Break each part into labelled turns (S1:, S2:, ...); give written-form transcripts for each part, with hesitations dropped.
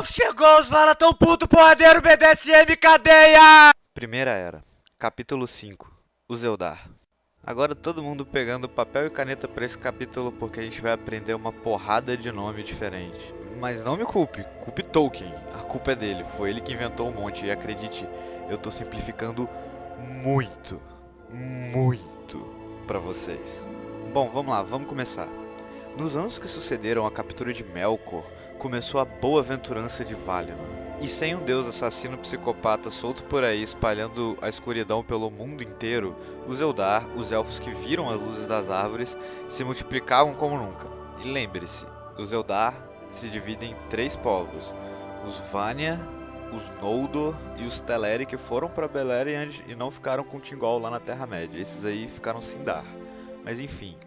S1: Chegou os Vala tão puto, porradeiro, BDSM, cadeia!
S2: Primeira Era, capítulo 5, os Eldar. Agora todo mundo pegando papel e caneta para esse capítulo porque a gente vai aprender uma porrada de nome diferente. Mas não me culpe Tolkien, a culpa é dele, foi ele que inventou um monte e acredite, eu tô simplificando muito para vocês. Bom, vamos lá, vamos começar. Nos anos que sucederam a captura de Melkor, começou a boa aventurança de Valinor. E sem um deus assassino psicopata solto por aí espalhando a escuridão pelo mundo inteiro, os Eldar, os elfos que viram as luzes das árvores, se multiplicavam como nunca. E lembre-se, os Eldar se dividem em 3 povos: os Vanya, os Noldor e os Teleri, que foram para Beleriand e não ficaram com Thingol lá na Terra-média. Esses aí ficaram sem dar. Mas enfim,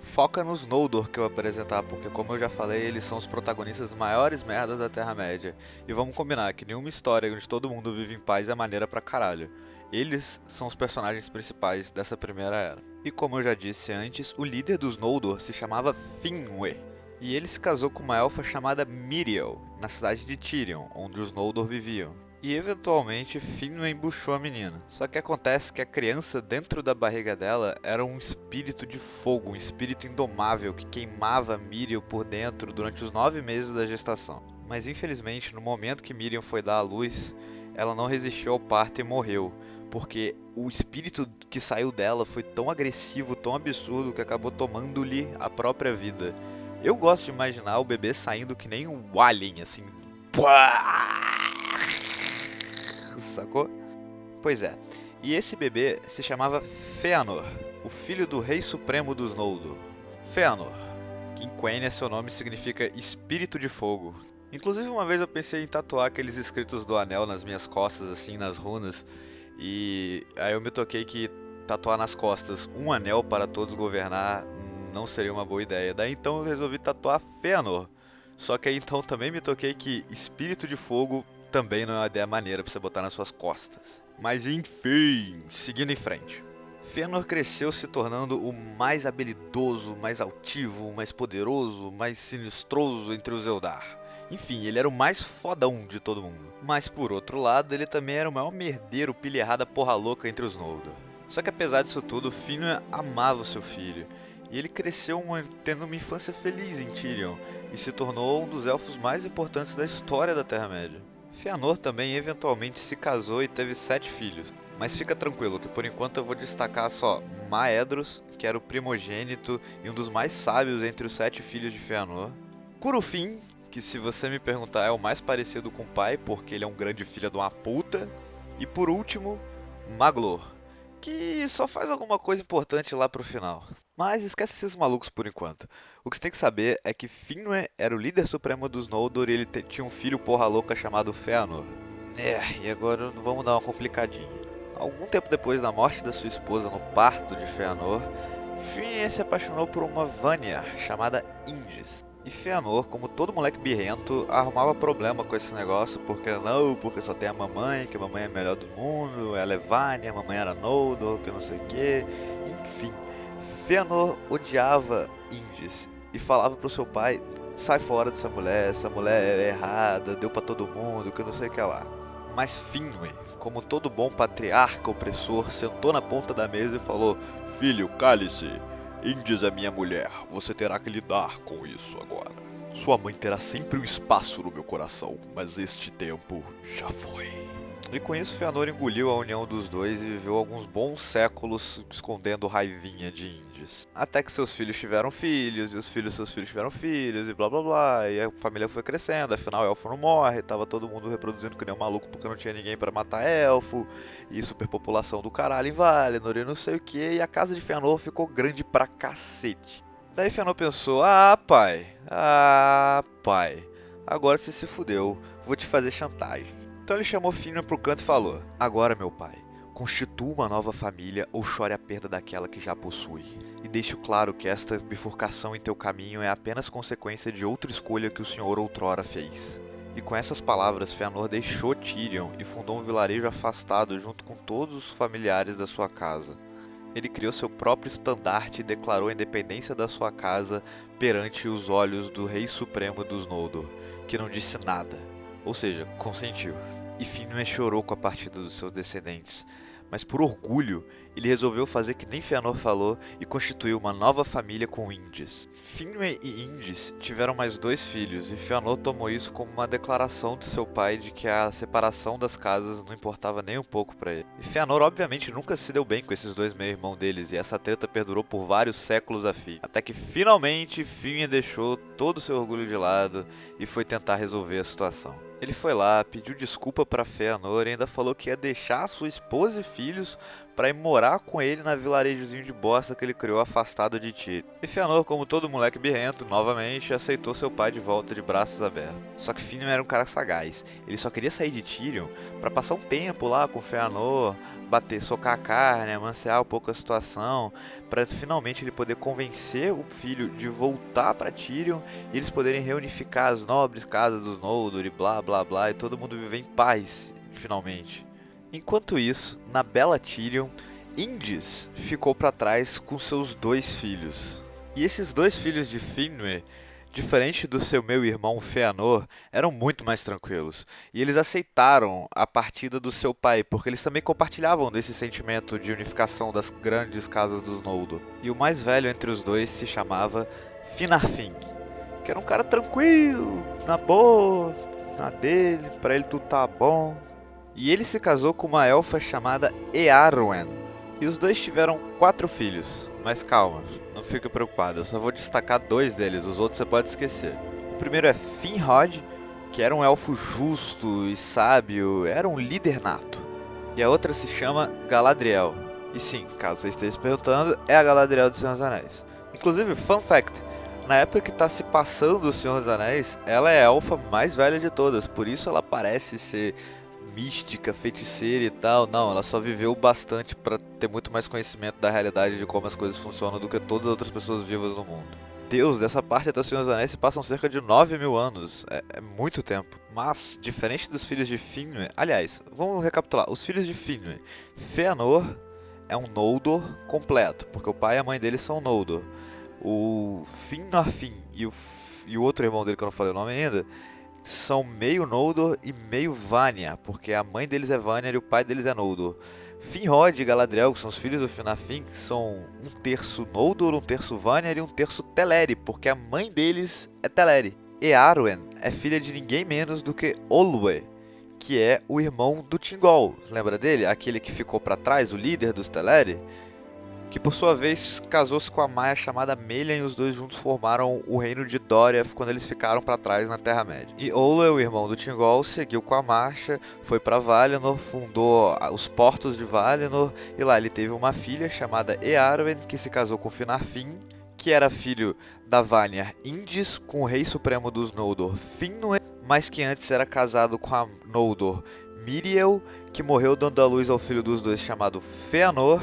S2: foca nos Noldor que eu vou apresentar, porque como eu já falei, eles são os protagonistas maiores merdas da Terra-média. E vamos combinar que nenhuma história onde todo mundo vive em paz é maneira pra caralho. Eles são os personagens principais dessa primeira era. E como eu já disse antes, o líder dos Noldor se chamava Finwë. E ele se casou com uma elfa chamada Miriel, na cidade de Tirion, onde os Noldor viviam. E eventualmente Finwë embuchou a menina. Só que acontece que a criança dentro da barriga dela era um espírito de fogo, um espírito indomável que queimava Miriel por dentro durante os 9 meses da gestação. Mas infelizmente, no momento que Miriam foi dar à luz, ela não resistiu ao parto e morreu, porque o espírito que saiu dela foi tão agressivo, tão absurdo, que acabou tomando-lhe a própria vida. Eu gosto de imaginar o bebê saindo que nem um alien, assim. Sacou? Pois é. E esse bebê se chamava Fëanor, o filho do rei supremo dos Noldor. Fëanor, que em Quenya seu nome significa Espírito de Fogo. Inclusive uma vez eu pensei em tatuar aqueles escritos do anel nas minhas costas, assim, nas runas. E aí eu me toquei que tatuar nas costas um anel para todos governar não seria uma boa ideia. Daí então eu resolvi tatuar Fëanor. Só que aí então também me toquei que Espírito de Fogo também não é uma ideia maneira pra você botar nas suas costas. Mas enfim, seguindo em frente. Fëanor cresceu se tornando o mais habilidoso, mais altivo, mais poderoso, mais sinistroso entre os Eldar. Enfim, ele era o mais fodão de todo mundo. Mas por outro lado, ele também era o maior merdeiro pilha errada porra louca entre os Noldor. Só que apesar disso tudo, Finwë amava o seu filho. E ele cresceu tendo uma infância feliz em Tirion e se tornou um dos elfos mais importantes da história da Terra-média. Fëanor também eventualmente se casou e teve 7 filhos, mas fica tranquilo que por enquanto eu vou destacar só Maedhros, que era o primogênito e um dos mais sábios entre os 7 filhos de Fëanor, Curufin, que se você me perguntar é o mais parecido com o pai porque ele é um grande filho de uma puta, e por último, Maglor, que só faz alguma coisa importante lá pro final. Mas esquece esses malucos por enquanto. O que você tem que saber é que Finwë era o líder supremo dos Noldor e ele tinha um filho porra louca chamado Fëanor. E agora vamos dar uma complicadinha. Algum tempo depois da morte da sua esposa no parto de Fëanor, Finwë se apaixonou por uma Vanya chamada Indis. E Fëanor, como todo moleque birrento, arrumava problema com esse negócio, porque só tem a mamãe, que a mamãe é a melhor do mundo, ela é Vanya, a mamãe era Noldor, que não sei o que, enfim. Fëanor odiava Indis e falava pro seu pai: sai fora dessa mulher, essa mulher é errada, deu pra todo mundo, que não sei o que lá. Mas Finwë, como todo bom patriarca opressor, sentou na ponta da mesa e falou: filho, cale-se. Indis é minha mulher, você terá que lidar com isso agora. Sua mãe terá sempre um espaço no meu coração, mas este tempo já foi. E com isso Fëanor engoliu a união dos dois e viveu alguns bons séculos escondendo raivinha de Indis. Até que seus filhos tiveram filhos, e os filhos seus filhos tiveram filhos, e blá blá blá, e a família foi crescendo, afinal elfo não morre, tava todo mundo reproduzindo que nem um maluco porque não tinha ninguém pra matar elfo, e superpopulação do caralho em Valinor e não sei o que, e a casa de Fëanor ficou grande pra cacete. Daí Fëanor pensou: ah pai, agora você se fudeu, vou te fazer chantagem. Então ele chamou Finwë pro canto e falou: agora, meu pai, constitua uma nova família ou chore a perda daquela que já possui. E deixe claro que esta bifurcação em teu caminho é apenas consequência de outra escolha que o senhor outrora fez. E com essas palavras, Fëanor deixou Tirion e fundou um vilarejo afastado junto com todos os familiares da sua casa. Ele criou seu próprio estandarte e declarou a independência da sua casa perante os olhos do Rei Supremo dos Noldor, que não disse nada. ou seja, consentiu. E Finwë chorou com a partida dos seus descendentes, mas por orgulho, ele resolveu fazer que nem Fëanor falou e constituiu uma nova família com Indis. Finwë e Indis tiveram mais 2 filhos, e Fëanor tomou isso como uma declaração de seu pai de que a separação das casas não importava nem um pouco para ele. E Fëanor obviamente nunca se deu bem com esses 2 meio-irmãos deles, e essa treta perdurou por vários séculos a fio. Até que finalmente Finwë deixou todo o seu orgulho de lado e foi tentar resolver a situação. Ele foi lá, pediu desculpa para Fëanor e ainda falou que ia deixar sua esposa e filhos para ir morar com ele na vilarejozinho de bosta que ele criou afastado de Tyrion. E Fëanor, como todo moleque birrento, novamente aceitou seu pai de volta de braços abertos. Só que Finwë era um cara sagaz. Ele só queria sair de Tyrion para passar um tempo lá com Fëanor, bater, socar a carne, amancear um pouco a situação, para finalmente ele poder convencer o filho de voltar para Tyrion e eles poderem reunificar as nobres casas dos Noldor e blá blá blá e todo mundo viver em paz, finalmente. Enquanto isso, na bela Tyrion, Indis ficou para trás com seus 2 filhos. E esses 2 filhos de Finwë, diferente do seu meio-irmão Fëanor, eram muito mais tranquilos. E eles aceitaram a partida do seu pai, porque eles também compartilhavam desse sentimento de unificação das grandes casas dos Noldor. E o mais velho entre os 2 se chamava Finarfin, que era um cara tranquilo, na boa, na dele, pra ele tudo tá bom. E ele se casou com uma elfa chamada Eärwen. E os 2 tiveram 4 filhos. Mas calma, não fica preocupado, eu só vou destacar 2 deles, os outros você pode esquecer. O primeiro é Finrod, que era um elfo justo e sábio, era um líder nato. E a outra se chama Galadriel. E sim, caso você esteja se perguntando, é a Galadriel do Senhor dos Anéis. Inclusive, fun fact, na época que está se passando o Senhor dos Anéis, ela é a elfa mais velha de todas, por isso ela parece ser mística, feiticeira e tal. Não, ela só viveu bastante para ter muito mais conhecimento da realidade de como as coisas funcionam do que todas as outras pessoas vivas no mundo. Deus, dessa parte até o Senhor dos Anéis se passam cerca de 9.000 anos, é muito tempo. Mas, diferente dos filhos de Finwë, aliás, vamos recapitular, os filhos de Finwë, Fëanor é um Noldor completo, porque o pai e a mãe dele são Noldor. O Finarfin e o outro irmão dele, que eu não falei o nome ainda, são meio Noldor e meio Vanya, porque a mãe deles é Vanya e o pai deles é Noldor. Finrod e Galadriel, que são os filhos do Finarfin, são 1/3 Noldor, 1/3 Vanya e 1/3 Teleri, porque a mãe deles é Teleri. Eärwen é filha de ninguém menos do que Olwë, que é o irmão do Thingol. Lembra dele? Aquele que ficou para trás, o líder dos Teleri? Que por sua vez casou-se com a Maia chamada Melian e os 2 juntos formaram o reino de Doriath quando eles ficaram para trás na Terra-média. E Olwë, o irmão do Thingol, seguiu com a marcha, foi para Valinor, fundou os portos de Valinor e lá ele teve uma filha chamada Eärwen que se casou com Finarfin, que era filho da Vanya Indis com o rei supremo dos Noldor Finwë, mas que antes era casado com a Noldor Míriel, que morreu dando à luz ao filho dos 2 chamado Fëanor,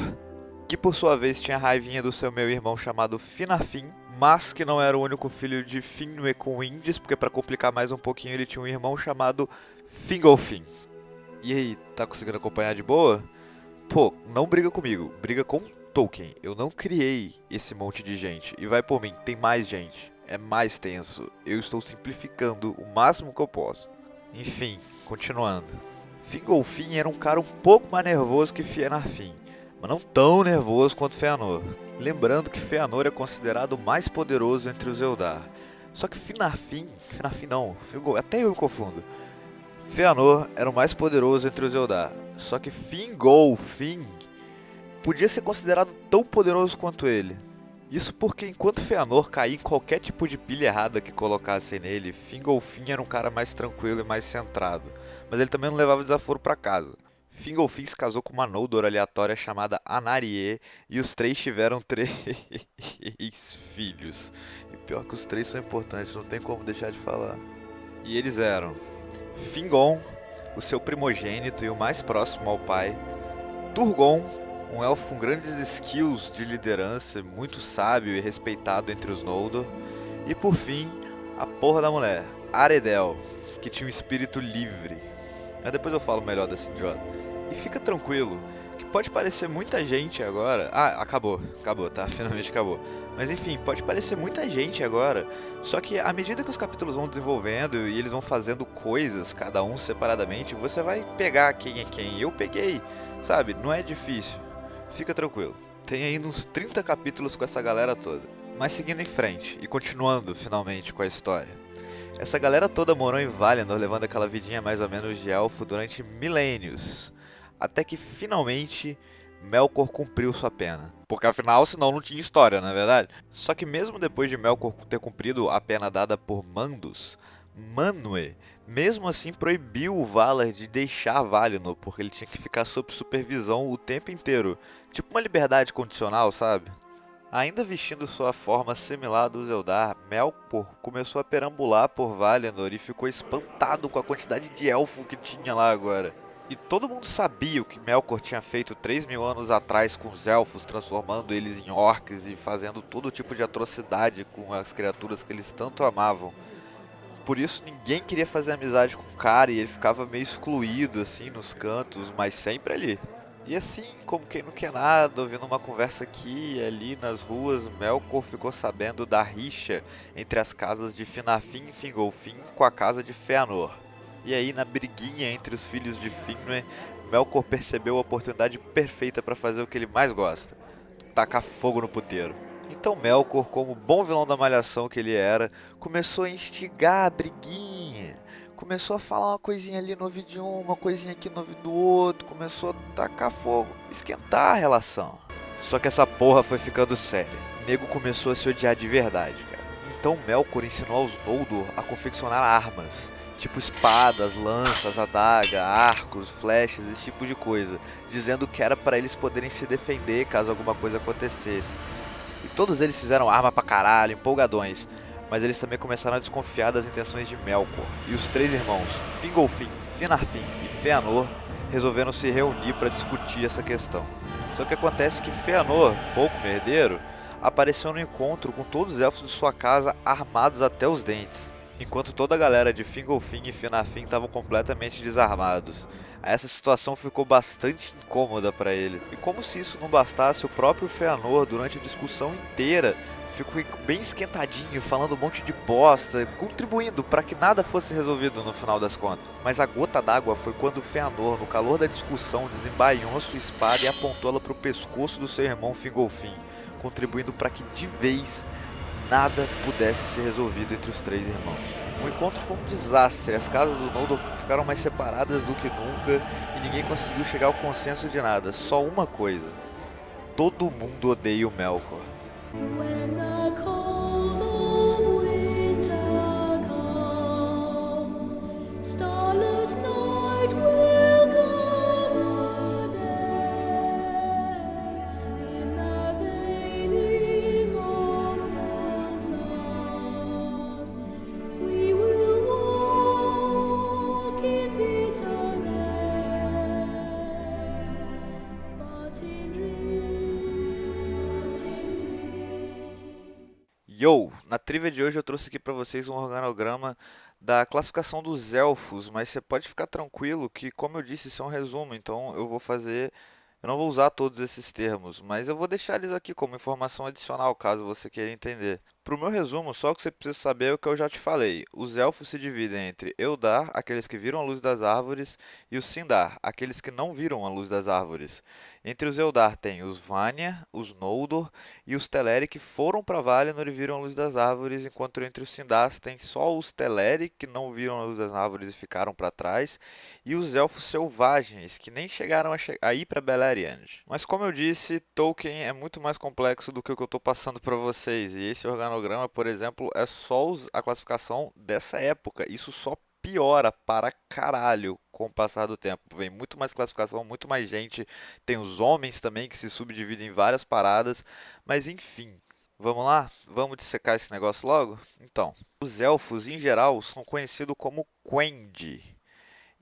S2: que por sua vez tinha raivinha do seu meio-irmão chamado Finarfin, mas que não era o único filho de Finwë com Indis, porque para complicar mais um pouquinho ele tinha um irmão chamado Fingolfin. E aí, tá conseguindo acompanhar de boa? Pô, não briga comigo, briga com Tolkien. Eu não criei esse monte de gente, e vai por mim, tem mais gente, é mais tenso. Eu estou simplificando o máximo que eu posso. Enfim, continuando. Fingolfin era um cara um pouco mais nervoso que Finarfin, mas não tão nervoso quanto Fëanor. Lembrando que Fëanor é considerado o mais poderoso entre os Eldar. Só que Finarfin não, até eu me confundo. Fëanor era o mais poderoso entre os Eldar. Só que Fingolfin podia ser considerado tão poderoso quanto ele. Isso porque enquanto Fëanor caía em qualquer tipo de pilha errada que colocassem nele, Fingolfin era um cara mais tranquilo e mais centrado. Mas ele também não levava desaforo pra casa. Fingolfin se casou com uma Noldor aleatória chamada Anarië e os 3 tiveram 3 filhos. E pior que os 3 são importantes, não tem como deixar de falar. E eles eram Fingon, o seu primogênito e o mais próximo ao pai, Turgon, um elfo com grandes skills de liderança, muito sábio e respeitado entre os Noldor, e por fim, a porra da mulher, Aredel, que tinha um espírito livre. Mas depois eu falo melhor desse idiota. E fica tranquilo, que pode parecer muita gente agora. Ah, acabou, tá? Finalmente acabou. Mas enfim, pode parecer muita gente agora. Só que à medida que os capítulos vão desenvolvendo e eles vão fazendo coisas, cada um separadamente, você vai pegar quem é quem. Eu peguei, sabe? Não é difícil. Fica tranquilo. Tem ainda uns 30 capítulos com essa galera toda. Mas seguindo em frente e continuando finalmente com a história. Essa galera toda morou em Valinor, levando aquela vidinha mais ou menos de elfo durante milênios. Até que finalmente Melkor cumpriu sua pena. Porque afinal, senão não tinha história, não é verdade? Só que mesmo depois de Melkor ter cumprido a pena dada por Mandos, Manwë, mesmo assim proibiu o Valar de deixar Valinor, porque ele tinha que ficar sob supervisão o tempo inteiro. Tipo uma liberdade condicional, sabe? Ainda vestindo sua forma similar dos Eldar, Melkor começou a perambular por Valinor e ficou espantado com a quantidade de elfo que tinha lá agora. E todo mundo sabia o que Melkor tinha feito 3.000 anos atrás com os elfos, transformando eles em orcs e fazendo todo tipo de atrocidade com as criaturas que eles tanto amavam. Por isso ninguém queria fazer amizade com o cara e ele ficava meio excluído assim nos cantos, mas sempre ali. E assim, como quem não quer nada, ouvindo uma conversa aqui e ali nas ruas, Melkor ficou sabendo da rixa entre as casas de Finarfin e Fingolfin com a casa de Fëanor. E aí, na briguinha entre os filhos de Finwë, Melkor percebeu a oportunidade perfeita para fazer o que ele mais gosta: tacar fogo no puteiro. Então Melkor, como bom vilão da malhação que ele era, começou a instigar a briguinha. Começou a falar uma coisinha ali no ouvido de um, uma coisinha aqui no ouvido do outro. Começou a tacar fogo, esquentar a relação. Só que essa porra foi ficando séria. O nego começou a se odiar de verdade, cara. Então Melkor ensinou aos Noldor a confeccionar armas. Tipo espadas, lanças, adaga, arcos, flechas, esse tipo de coisa. Dizendo que era para eles poderem se defender caso alguma coisa acontecesse. E todos eles fizeram arma pra caralho, empolgadões. Mas eles também começaram a desconfiar das intenções de Melkor. E os três irmãos, Fingolfin, Finarfin e Fëanor, resolveram se reunir para discutir essa questão. Só que acontece que Fëanor, pouco merdeiro, apareceu no encontro com todos os elfos de sua casa armados até os dentes, enquanto toda a galera de Fingolfin e Finarfin estavam completamente desarmados. Essa situação ficou bastante incômoda para ele. E como se isso não bastasse, o próprio Fëanor, durante a discussão inteira, ficou bem esquentadinho, falando um monte de bosta, contribuindo para que nada fosse resolvido no final das contas. Mas a gota d'água foi quando Fëanor, no calor da discussão, desembainhou sua espada e apontou-la para o pescoço do seu irmão Fingolfin, contribuindo para que de vez nada pudesse ser resolvido entre os três irmãos. O encontro foi um desastre, as casas do Noldor ficaram mais separadas do que nunca e ninguém conseguiu chegar ao consenso de nada, só uma coisa: todo mundo odeia o Melkor.
S3: When the cold of winter comes, starless night will cover day. In the veiling of the sun, we will walk in bitter rain, but in dreams.
S2: Yo! Na trivia de hoje eu trouxe aqui pra vocês um organograma da classificação dos elfos, mas você pode ficar tranquilo que, como eu disse, isso é um resumo, então eu não vou usar todos esses termos, mas eu vou deixar eles aqui como informação adicional, caso você queira entender. Para o meu resumo, só o que você precisa saber é o que eu já te falei. Os elfos se dividem entre Eldar, aqueles que viram a luz das árvores, e os Sindar, aqueles que não viram a luz das árvores. Entre os Eldar tem os Vanya, os Noldor e os Teleri que foram para Valinor e viram a luz das árvores, enquanto entre os Sindar tem só os Teleri que não viram a luz das árvores e ficaram para trás, e os elfos selvagens que nem chegaram a ir para Beleriand. Mas como eu disse, Tolkien é muito mais complexo do que o que eu estou passando para vocês, e esse organograma, por exemplo, é só a classificação dessa época. Isso só piora para caralho com o passar do tempo. Vem muito mais classificação, muito mais gente. Tem os homens também que se subdividem em várias paradas. Mas enfim, vamos lá? Vamos dissecar esse negócio logo? Então, os elfos em geral são conhecidos como Quendi.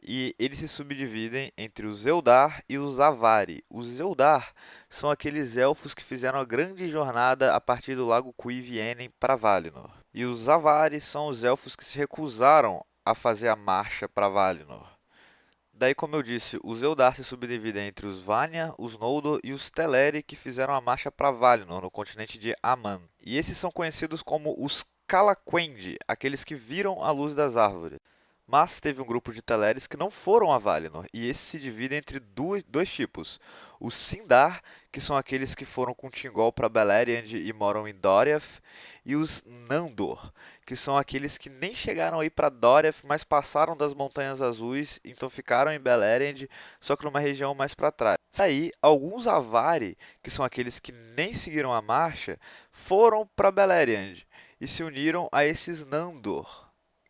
S2: E eles se subdividem entre os Eldar e os Avari. Os Eldar são aqueles elfos que fizeram a grande jornada a partir do lago Cuivienen para Valinor. E os Avari são os elfos que se recusaram a fazer a marcha para Valinor. Daí, como eu disse, os Eldar se subdividem entre os Vanya, os Noldor e os Teleri, que fizeram a marcha para Valinor, no continente de Aman. E esses são conhecidos como os Calaquendi, aqueles que viram a luz das árvores. Mas teve um grupo de Teleres que não foram a Valinor, e esses se dividem entre dois tipos. Os Sindar, que são aqueles que foram com Thingol para Beleriand e moram em Doriath, e os Nandor, que são aqueles que nem chegaram aí para Doriath, mas passaram das Montanhas Azuis, então ficaram em Beleriand, só que numa região mais para trás. Aí, alguns Avari, que são aqueles que nem seguiram a marcha, foram para Beleriand e se uniram a esses Nandor,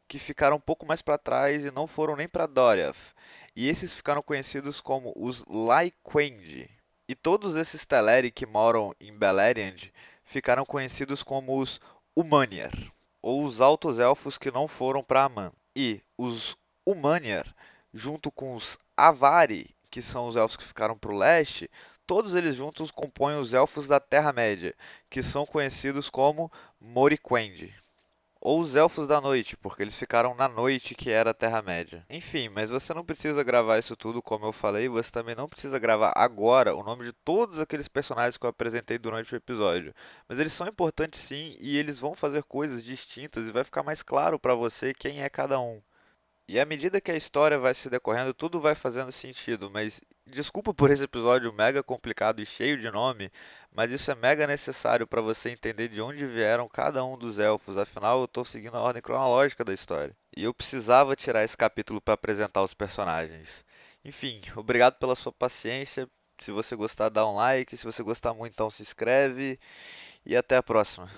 S2: que ficaram um pouco mais para trás e não foram nem para Doriath. E esses ficaram conhecidos como os Lyquendi. E todos esses Teleri que moram em Beleriand ficaram conhecidos como os Umanier, ou os Altos Elfos que não foram para Aman. E os Umanier, junto com os Avari, que são os elfos que ficaram para o leste, todos eles juntos compõem os Elfos da Terra-média, que são conhecidos como Moriquendi. Ou os Elfos da Noite, porque eles ficaram na noite que era a Terra-média. Enfim, mas você não precisa gravar isso tudo como eu falei, você também não precisa gravar agora o nome de todos aqueles personagens que eu apresentei durante o episódio. Mas eles são importantes sim, e eles vão fazer coisas distintas e vai ficar mais claro para você quem é cada um. E à medida que a história vai se decorrendo, tudo vai fazendo sentido, mas desculpa por esse episódio mega complicado e cheio de nome, mas isso é mega necessário para você entender de onde vieram cada um dos elfos, afinal eu estou seguindo a ordem cronológica da história. E eu precisava tirar esse capítulo para apresentar os personagens. Enfim, obrigado pela sua paciência. Se você gostar, dá um like. Se você gostar muito, então se inscreve. E até a próxima.